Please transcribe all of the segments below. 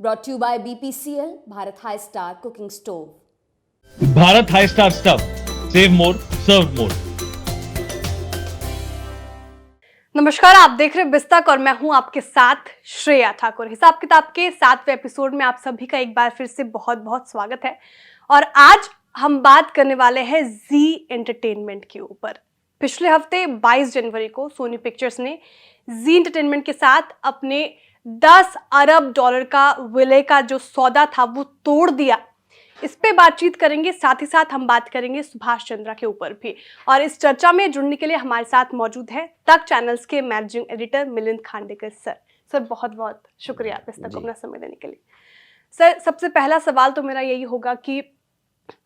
Brought to you by BPCL, Bharat High Star Cooking Stove. Bharat high star stuff, save more, serve more. नमस्कार, आप देख रहे हैं बिस्तक और मैं हूं आपके साथ श्रेया ठाकुर। हिसाब किताब के 7वें एपिसोड में आप सभी का एक बार फिर से बहुत बहुत स्वागत है। और आज हम बात करने वाले हैं जी एंटरटेनमेंट के ऊपर। पिछले हफ्ते 22 जनवरी को सोनी पिक्चर्स ने जी एंटरटेनमेंट के साथ अपने 10 अरब डॉलर का विलय का जो सौदा था वो तोड़ दिया। इस पे बातचीत करेंगे, साथ ही साथ हम बात करेंगे सुभाष चंद्रा के ऊपर भी। और इस चर्चा में जुड़ने के लिए हमारे साथ मौजूद है तक चैनल्स के managing editor Milind Khandekar sir. Sir बहुत बहुत शुक्रिया इस तक अपना समय देने के लिए। सर सबसे पहला सवाल तो मेरा यही होगा कि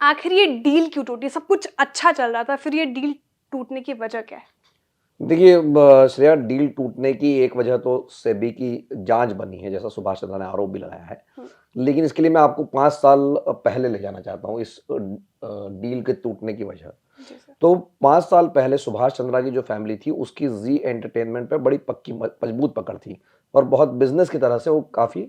आखिर ये डील क्यों टूटी? सब कुछ अच्छा चल रहा था, फिर ये डील टूटने की वजह क्या है? देखिए श्रेया, डील टूटने की एक वजह तो सेबी की जांच बनी है, जैसा सुभाष चंद्रा ने आरोप भी लगाया है। लेकिन इसके लिए मैं आपको 5 साल पहले ले जाना चाहता हूँ, इस डील के टूटने की वजह। तो 5 साल पहले सुभाष चंद्रा की जो फैमिली थी उसकी जी एंटरटेनमेंट पे बड़ी पक्की मजबूत पकड़ थी और बहुत बिजनेस की तरह से वो काफी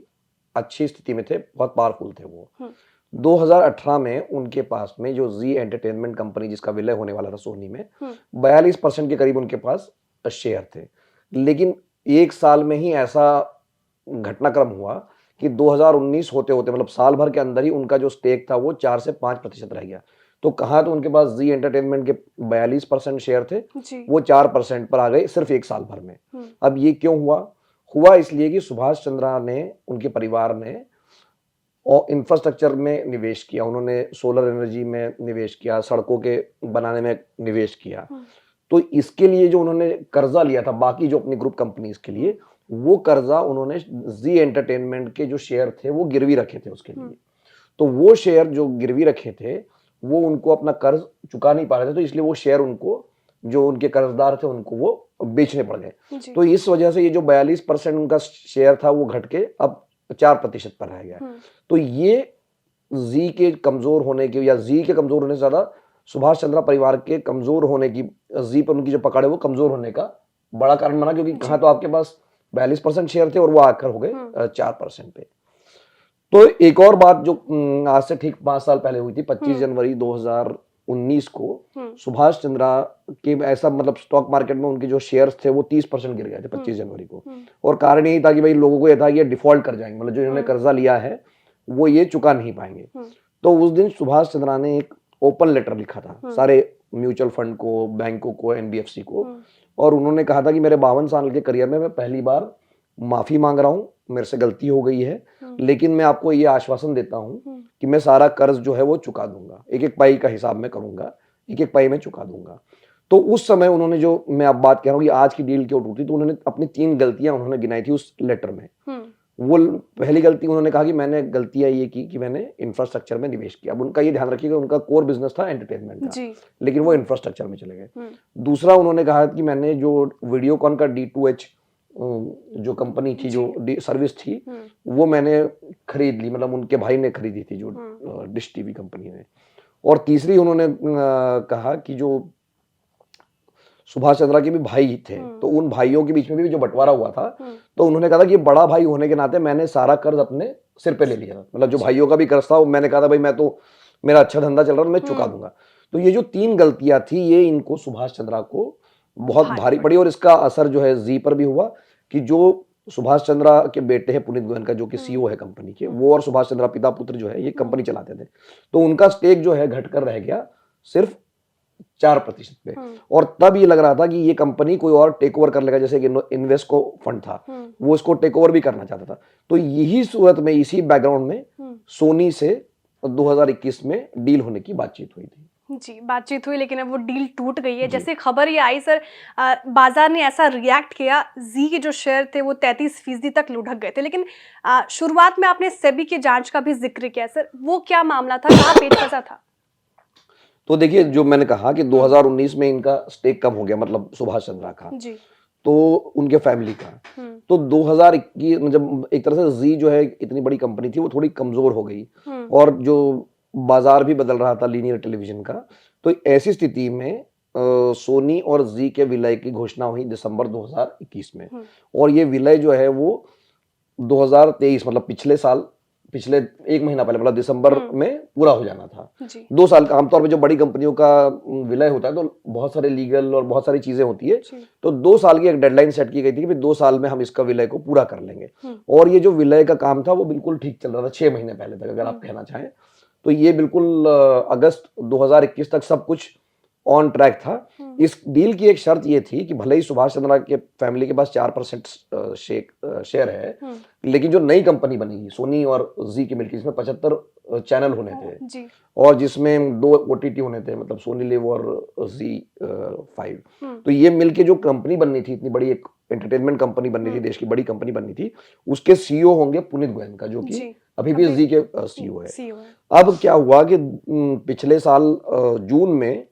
अच्छी स्थिति में थे, बहुत पावरफुल थे वो। 2018 में उनके पास में जो जी एंटरटेनमेंट कंपनी जिसका विलय होने वाला था सोनी में 42% के करीब उनके पास शेयर थे। लेकिन एक साल में ही ऐसा घटनाक्रम हुआ कि 2019 होते होते मतलब साल भर के अंदर ही उनका जो स्टेक था वो 4 से 5% रह गया। तो कहाँ तो उनके पास जी एंटरटेनमेंट के 42% शेयर थे, वो 4% पर आ गए सिर्फ एक साल भर में। अब ये क्यों हुआ इसलिए कि सुभाष चंद्रा ने, उनके परिवार ने और इंफ्रास्ट्रक्चर में निवेश किया, उन्होंने सोलर एनर्जी में निवेश किया, सड़कों के बनाने में निवेश किया। तो इसके लिए जो उन्होंने कर्जा लिया था बाकी जो अपनी ग्रुप कंपनीज के लिए, वो कर्जा उन्होंने जी एंटरटेनमेंट के जो शेयर थे वो गिरवी रखे थे उसके लिए। तो वो शेयर जो गिरवी रखे थे वो उनको अपना कर्ज चुका नहीं पा रहे थे, तो इसलिए वो शेयर उनको, जो उनके कर्जदार थे उनको वो बेचने पड़ गए। तो इस वजह से ये जो 42% उनका शेयर था वो घट के अब 4% पर रह गया। तो ये जी के कमजोर होने की, या जी के कमजोर होने से ज्यादा सुभाष चंद्रा परिवार के कमजोर होने की, जी पर उनकी जो पकड़ है वो कमजोर होने का बड़ा कारण बना, क्योंकि कहा तो आपके पास 42% शेयर थे और वो आकर हो गए 4% पे। तो एक और बात जो आज से ठीक 5 साल पहले हुई थी, 25 जनवरी 2019 को सुभाष चंद्रा के ऐसा मतलब स्टॉक मार्केट में उनके जो शेयर्स थे वो 30% गिर गए थे 25 जनवरी को। और कारण यही था कि भाई लोगों को यह था कि ये डिफॉल्ट कर जाएंगे, मतलब जो इन्होंने कर्जा लिया है वो ये चुका नहीं पाएंगे। तो उस दिन सुभाष चंद्रा ने एक ओपन लेटर लिखा था सारे म्यूचुअल फंड को, बैंकों को, एनबीएफसी को, और उन्होंने कहा था कि मेरे 52 साल के करियर में मैं पहली बार माफी मांग रहा हूं, मेरे से गलती हो गई है, लेकिन मैं आपको ये आश्वासन देता हूं कि मैं सारा कर्ज जो है वो चुका दूंगा, एक एक पाई का हिसाब मैं करूंगा, एक एक पाई में चुका दूंगा। तो उस समय उन्होंने, जो मैं अब बात कह रहा हूँ कि आज की डील क्यों टूटी, तो उन्होंने अपनी 3 गलतियां उन्होंने गिनाई थी उस लेटर में। वो पहली गलती उन्होंने कहा कि मैंने गलतियां ये की कि मैंने इंफ्रास्ट्रक्चर में निवेश किया। अब उनका ये ध्यान रखिएगा, उनका कोर बिजनेस था एंटरटेनमेंट का, लेकिन वो इंफ्रास्ट्रक्चर में चले गए। दूसरा उन्होंने कहा कि मैंने जो वीडियोकॉन का D2H जो कंपनी थी, जो सर्विस थी, वो मैंने खरीद ली, मतलब उनके भाई ने खरीदी थी, जो डिश टीवी कंपनी ने। और तीसरी उन्होंने कहा कि जो सुभाष चंद्रा के भी भाई थे, तो उन भाइयों के बीच में भी जो बंटवारा हुआ था, तो उन्होंने कहा था कि बड़ा भाई होने के नाते मैंने सारा कर्ज अपने सिर पे ले लिया, मतलब जो भाइयों का भी कर्ज था वो मैंने कहा था भाई मैं तो, मेरा अच्छा धंधा चल रहा था, मैं चुका दूंगा। तो ये जो 3 गलतियां थी ये इनको, सुभाष चंद्रा को बहुत भारी पड़ी, और इसका असर जो है जी पर भी हुआ कि जो सुभाष चंद्रा के बेटे हैं पुनीत गोयनका, जो कि सीईओ है कंपनी के, वो और सुभाष चंद्रा पिता पुत्र जो है ये कंपनी चलाते थे, तो उनका स्टेक जो है घटकर रह गया सिर्फ 4% पे। और तब ये लग रहा था कि ये कंपनी कोई और टेक ओवर कर लेगा, जैसे कि इन्वेस्को फंड था वो इसको टेक ओवर भी करना चाहता था। तो यही सूरत में, इसी बैकग्राउंड में सोनी से 2021 में डील होने की बातचीत हुई थी। जी, बातचीत हुई, लेकिन अब वो डील टूट गई है। जैसे खबर ये आई सर, बाजार ने ऐसा रिएक्ट किया, जी के जो शेयर थे वो 33% तक लुढ़क गए थे। लेकिन शुरुआत में आपने सेबी की जांच का भी जिक्र किया सर, वो क्या मामला था, कहाँ पेच फंसा था? तो देखिए, जो मैंने कहा कि 2019 में इनका स्टेक कम हो गया, मतलब सुभाष चंद्रा का, तो उनके फैमिली का। तो 2021 जब एक तरह से जी जो है इतनी बड़ी कंपनी थी वो थोड़ी कमजोर हो गई, और जो बाजार भी बदल रहा था लीनियर टेलीविजन का, तो ऐसी स्थिति में सोनी और जी के विलय की घोषणा हुई दिसंबर 2021 में। और ये विलय जो है वो 2023 मतलब पिछले साल पिछले 1 महीना पहले मतलब दिसंबर में पूरा हो जाना था। जी 2 साल का आमतौर पे जो बड़ी कंपनियों का विलय होता है तो बहुत सारे लीगल और बहुत सारी चीजें होती है, जी तो 2 साल की एक डेडलाइन सेट की गई थी कि भाई 2 साल में हम इसका विलय को पूरा कर लेंगे। और ये जो विलय का काम था वो बिल्कुल ठीक चल रहा था 6 महीने पहले तक, अगर आप कहना चाहें तो ये बिल्कुल अगस्त 2021 तक सब कुछ ऑन ट्रैक था। इस डील की एक शर्त ये थी कि भले ही सुभाष चंद्रा के फैमिली के पास 4% शेयर है, लेकिन जो नई कंपनी बनेगी सोनी और जी की मिलकर, जिसमें 75 चैनल होने थे जी और जिसमें 2 ओटीटी होने थे, मतलब सोनी लिव और जी 5, तो ये मिलके जो कंपनी बननी थी, इतनी बड़ी एक एंटरटेनमेंट कंपनी बननी थी, देश की बड़ी कंपनी बननी थी, उसके सीईओ होंगे पुनीत गोयनका, जो कि जी अभी भी जी के सीईओ है। CEO है। अब क्या हुआ कि पिछले साल जून में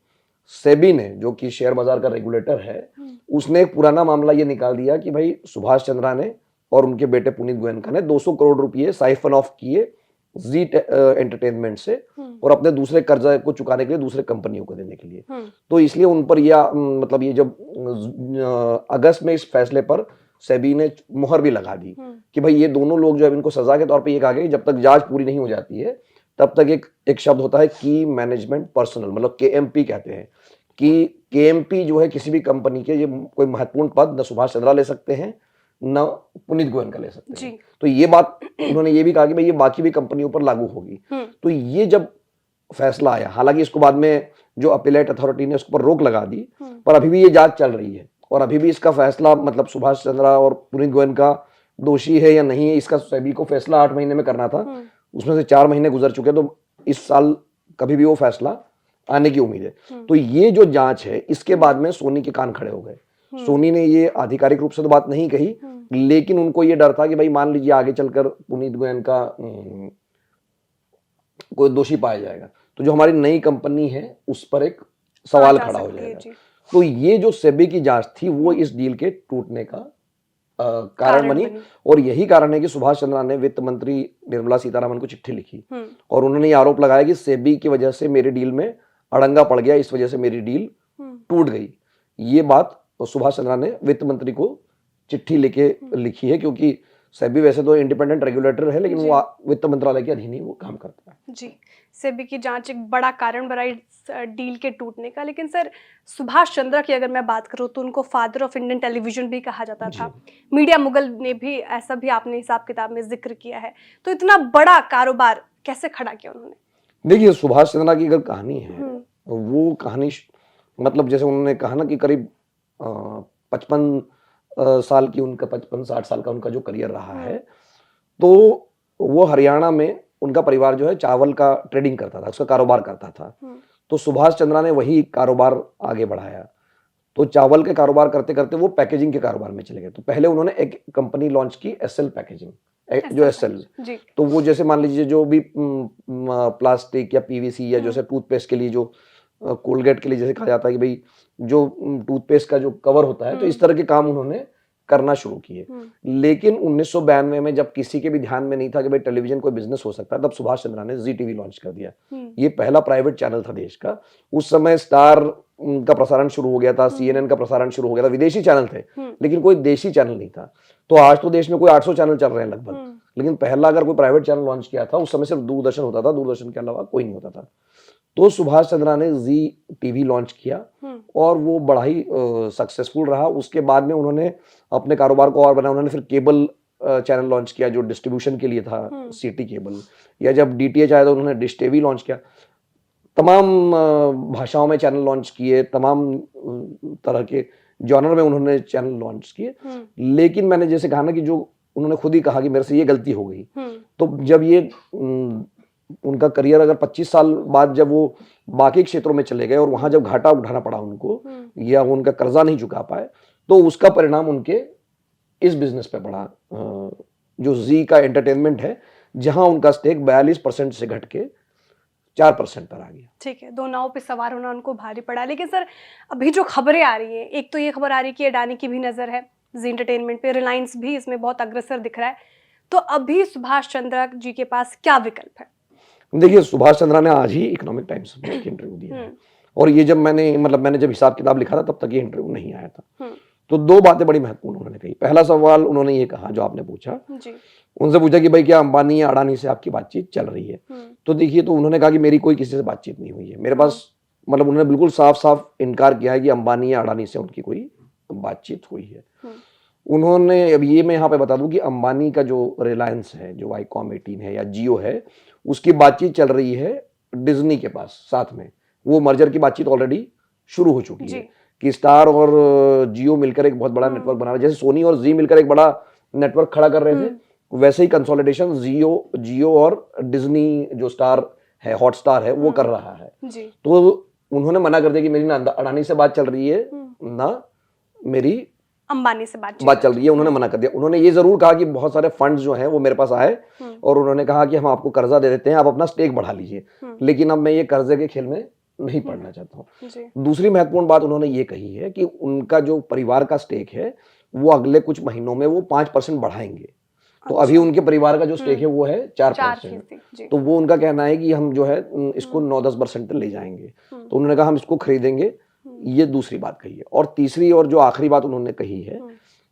सेबी ने, जो कि शेयर बाजार का रेगुलेटर है, उसने एक पुराना मामला ये निकाल दिया कि भाई सुभाष चंद्रा ने और उनके बेटे पुनीत गोयनका ने 200 करोड़ रुपए साइफन ऑफ किए जी एंटरटेनमेंट से और अपने दूसरे कर्जा को चुकाने के लिए दूसरे कंपनियों को देने के लिए। तो इसलिए उन पर यह मतलब ये जब अगस्त में इस फैसले पर सेबी ने मुहर भी लगा दी कि भाई ये दोनों लोग जो है इनको सजा के तौर पे ये कहा गया कि जब तक जांच पूरी नहीं हो जाती है तब तक एक शब्द होता है की मैनेजमेंट पर्सनल, मतलब केएमपी कहते हैं कि केएमपी जो है किसी भी कंपनी के ये कोई महत्वपूर्ण पद न सुभाष चंद्रा ले सकते हैं न पुनीत गोयनका ले सकते हैं। तो ये बात उन्होंने ये भी कहा कि भाई ये बाकी भी कंपनियों पर लागू होगी। तो ये जब फैसला आया, हालांकि इसको बाद में जो अपीलेट अथॉरिटी ने उसको पर रोक लगा दी, पर अभी भी ये जांच चल रही है और अभी भी इसका फैसला मतलब सुभाष चंद्रा और पुनीत गोयनका दोषी है या नहीं है, इसका सेबी को फैसला 8 महीने में करना था, उसमें से 4 महीने गुजर चुके, तो इस साल कभी भी वो फैसला आने की उम्मीद है। तो ये जो जांच है इसके बाद में सोनी के कान खड़े हो गए। सोनी ने ये आधिकारिक रूप से तो बात नहीं कही, लेकिन उनको ये डर था कि भाई मान लीजिए आगे चलकर पुनीत गोयनका कोई दोषी पाया जाएगा तो जो हमारी नई कंपनी है उस पर एक सवाल खड़ा हो जाएगा। तो ये जो सेबी की जांच थी वो इस डील के टूटने का कारण बनी और यही कारण है कि सुभाष चंद्रा ने वित्त मंत्री निर्मला सीतारमण को चिट्ठी लिखी और उन्होंने ये आरोप लगाया कि सेबी की वजह से मेरी डील में अड़ंगा पड़ गया, इस वजह से मेरी डील टूट गई। ये बात सुभाष चंद्रा ने वित्त मंत्री को चिट्ठी लिखी है, क्योंकि सेबी वैसे तो इंडिपेंडेंट रेगुलेटर है लेकिन वो वित्त मंत्रालय के अधीन ही वो काम करता है। जी, सेबी की जांच एक बड़ा कारण बना इस डील के टूटने का। लेकिन सर, सुभाष चंद्रा की अगर मैं बात करूं तो उनको फादर ऑफ इंडियन टेलीविजन भी कहा जाता था, मीडिया मुगल ने भी ऐसा भी आपने हिसाब किताब में जिक्र किया है। तो इतना बड़ा कारोबार कैसे खड़ा किया उन्होंने? देखिए, सुभाष चंद्रा की अगर कहानी है वो कहानी मतलब जैसे उन्होंने कहा ना कि करीब 55 साल की उनका 55-60 साल का उनका जो करियर रहा है, तो वो हरियाणा में उनका परिवार जो है चावल का ट्रेडिंग करता था, उसका कारोबार करता था। तो सुभाष चंद्रा ने वही कारोबार आगे बढ़ाया। तो चावल के कारोबार करते करते वो पैकेजिंग के कारोबार में चले गए। तो पहले उन्होंने एक कंपनी लॉन्च की एसएल पैकेजिंग, जो एसएल, तो वो जैसे मान लीजिए जो भी प्लास्टिक या पीवीसी या जैसे टूथपेस्ट के लिए जो कोलगेट के लिए जैसे कहा जाता है कि भाई जो टूथपेस्ट का जो कवर होता है, तो इस तरह के काम उन्होंने करना शुरू किए। लेकिन 1992 में जब किसी के भी ध्यान में नहीं था कि भाई टेलीविजन कोई बिजनेस हो सकता है, तब सुभाष चंद्रा ने जी टीवी लॉन्च कर दिया। ये पहला प्राइवेट चैनल था देश का। उस समय स्टार का प्रसारण शुरू हो गया था, सीएनएन का प्रसारण शुरू हो गया था, विदेशी चैनल थे लेकिन कोई देशी चैनल नहीं था। तो आज तो देश में कोई 800 चैनल चल रहे हैं लगभग, लेकिन पहला अगर कोई प्राइवेट चैनल लॉन्च किया था उस समय सिर्फ दूरदर्शन होता था, दूरदर्शन के अलावा कोई नहीं होता था। तो सुभाष चंद्रा ने जी टीवी लॉन्च किया और वो बड़ा ही सक्सेसफुल रहा। उसके बाद में उन्होंने अपने कारोबार को और बनाया। उन्होंने फिर केबल चैनल लॉन्च किया जो डिस्ट्रीब्यूशन के लिए था, सिटी केबल, या जब डीटीएच आया तो उन्होंने डिश टीवी लॉन्च किया। तमाम भाषाओं में चैनल लॉन्च किए, तमाम तरह के जॉनर में उन्होंने चैनल लॉन्च किए। लेकिन मैंने जैसे कहा ना कि जो उन्होंने खुद ही कहा कि मेरे से ये गलती हो गई, तो जब ये उनका करियर अगर 25 साल बाद जब वो बाकी क्षेत्रों में चले गए और वहां जब घाटा उठाना पड़ा उनको या उनका कर्जा नहीं चुका पाए, तो उसका परिणाम उनके इस बिजनेस पे पड़ा जो जी का एंटरटेनमेंट है, जहां उनका स्टेक 42% से घट के 4% पर आ गया। ठीक है, दो नाव पे सवार होना उनको भारी पड़ा। लेकिन सर, अभी जो खबरें आ रही हैं, एक तो ये खबर आ रही है कि अडानी की भी नजर है जी एंटरटेनमेंट पे, रिलायंस भी इसमें बहुत अग्रसर दिख रहा है। तो अभी सुभाष चंद्रा जी के पास क्या विकल्प है? देखिए, सुभाष चंद्रा ने आज ही इकोनॉमिक टाइम्स में इंटरव्यू दिया है और ये जब मैंने जब हिसाब किताब लिखा था तब तक ये इंटरव्यू नहीं आया था। तो दो बातें बड़ी महत्वपूर्ण उन्होंने कही। पहला सवाल उन्होंने ये कहा जो आपने पूछा, जी। उनसे पूछा कि भाई क्या अंबानी या अडानी से आपकी बातचीत चल रही है? तो देखिए, तो उन्होंने कहा कि मेरी कोई किसी से बातचीत नहीं हुई है। मेरे पास मतलब उन्होंने बिल्कुल साफ-साफ इनकार किया है कि अंबानी या अडानी से उनकी कोई बातचीत हुई है। उन्होंने, अब ये मैं यहाँ पे बता दूं कि अंबानी का जो रिलायंस है, जो वाईकॉम 18 है या जियो है, उसकी बातचीत चल रही है डिज्नी के पास साथ में। वो मर्जर की बातचीत ऑलरेडी शुरू हो चुकी है कि स्टार और जियो मिलकर एक बहुत बड़ा नेटवर्क बना रहे हैं। जैसे सोनी और जी मिलकर एक बड़ा नेटवर्क खड़ा कर रहे थे, वैसे ही कंसोलिडेशन जियो और डिज्नी जो स्टार है, हॉटस्टार है, वो कर रहा है। तो उन्होंने मना कर दिया कि मेरी ना अडानी से बात चल रही है, ना मेरी अंबानी से बात चल रही है। उन्होंने मना कर दिया। उन्होंने ये जरूर कहा कि बहुत सारे फंड्स जो हैं वो मेरे पास आए और उन्होंने कहा कि हम आपको कर्जा दे देते हैं, आप अपना स्टेक बढ़ा लीजिए, लेकिन अब मैं ये कर्जे के खेल में नहीं पड़ना चाहता हूँ। दूसरी महत्वपूर्ण बात उन्होंने ये कही है कि उनका जो परिवार का स्टेक है वो अगले कुछ महीनों में वो 5% बढ़ाएंगे। तो अभी उनके परिवार का जो स्टेक है वो है 4%। तो वो उनका कहना है कि हम जो है इसको 9-10% ले जाएंगे। तो उन्होंने कहा हम इसको खरीदेंगे। ये दूसरी बात कही है। और तीसरी और जो आखिरी बात उन्होंने कही है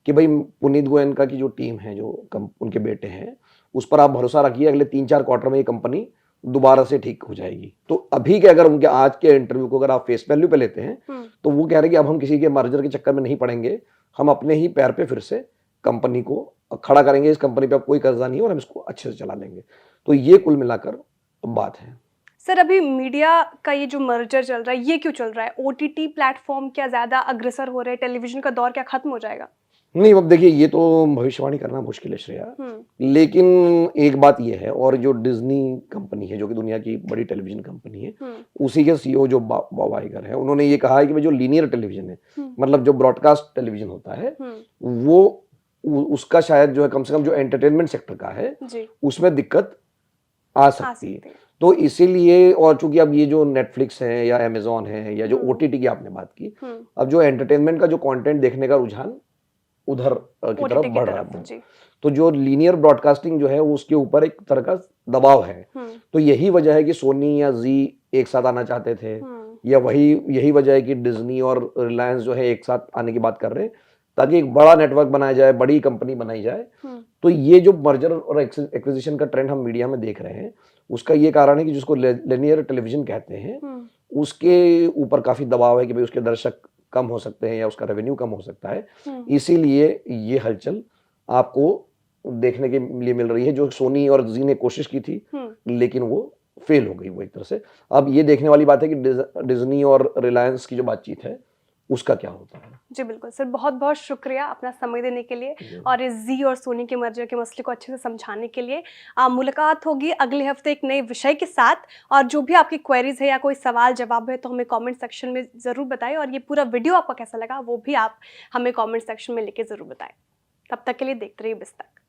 कि भाई पुनीत गोयनका की जो टीम है, जो उनके बेटे हैं, उस पर आप भरोसा रखिए, अगले 3-4 क्वार्टर में ये कंपनी दोबारा से ठीक हो जाएगी। तो अभी के अगर उनके आज के इंटरव्यू को अगर आप फेस वैल्यू पे लेते हैं तो वो कह रहे हैं कि अब हम किसी के मर्जर के चक्कर में नहीं पड़ेंगे, हम अपने ही पैर पे फिर से कंपनी को खड़ा करेंगे, इस कंपनी पे अब कोई कर्जा नहीं है और हम इसको अच्छे से चला लेंगे। तो ये कुल मिलाकर बात है। सर, अभी मीडिया का ये जो मर्जर चल रहा है, ये क्यों चल रहा है? ओटीटी प्लेटफॉर्म क्या ज्यादा अग्रसर हो रहे हैं? टेलीविजन का दौर क्या खत्म हो जाएगा? नहीं, अब देखिए, ये तो भविष्यवाणी करना मुश्किल है श्रेया, लेकिन एक बात ये है, और जो डिज्नी कंपनी है जो कि दुनिया की बड़ी टेलीविजन कंपनी है, उसी के सीईओ जो बॉब आइगर है, उन्होंने ये कहा है कि जो लीनियर टेलीविजन है, मतलब जो ब्रॉडकास्ट टेलीविजन होता है, वो उसका शायद जो है कम से कम जो एंटरटेनमेंट सेक्टर का है उसमें दिक्कत आ सकती है। तो इसीलिए, और चूंकि अब ये जो नेटफ्लिक्स है या अमेजॉन है या जो ओटीटी की आपने बात की, अब जो एंटरटेनमेंट का जो कंटेंट देखने का रुझान उधर की तरफ बढ़ रहा है। तो जो लीनियर ब्रॉडकास्टिंग जो है उसके ऊपर एक तरह का दबाव है। तो यही वजह है कि सोनी या जी एक साथ आना चाहते थे, या यही वजह है कि डिज्नी और रिलायंस जो है एक साथ आने की बात कर रहे हैं, ताकि एक बड़ा नेटवर्क बनाया जाए, बड़ी कंपनी बनाई जाए। तो ये जो मर्जर और एक्विजिशन का ट्रेंड हम मीडिया में देख रहे हैं, उसका ये कारण है कि जिसको लिनियर टेलीविजन कहते हैं, उसके ऊपर काफी दबाव है कि भाई उसके दर्शक कम हो सकते हैं या उसका रेवेन्यू कम हो सकता है। इसीलिए ये हलचल आपको देखने के लिए मिल रही है, जो सोनी और जी ने कोशिश की थी लेकिन वो फेल हो गई वो एक तरह से। अब ये देखने वाली बात है कि डिज्नी और रिलायंस की जो बातचीत है उसका क्या होता है। जी बिल्कुल सर, बहुत बहुत शुक्रिया अपना समय देने के लिए और इस जी और सोनी के मर्जर के मसले को अच्छे से समझाने के लिए। मुलाकात होगी अगले हफ्ते एक नए विषय के साथ, और जो भी आपकी क्वेरीज है या कोई सवाल जवाब है तो हमें कमेंट सेक्शन में ज़रूर बताएं, और ये पूरा वीडियो आपको कैसा लगा वो भी आप हमें कमेंट सेक्शन में लिखे ज़रूर बताएं। तब तक के लिए देखते रहिए बिस्तक।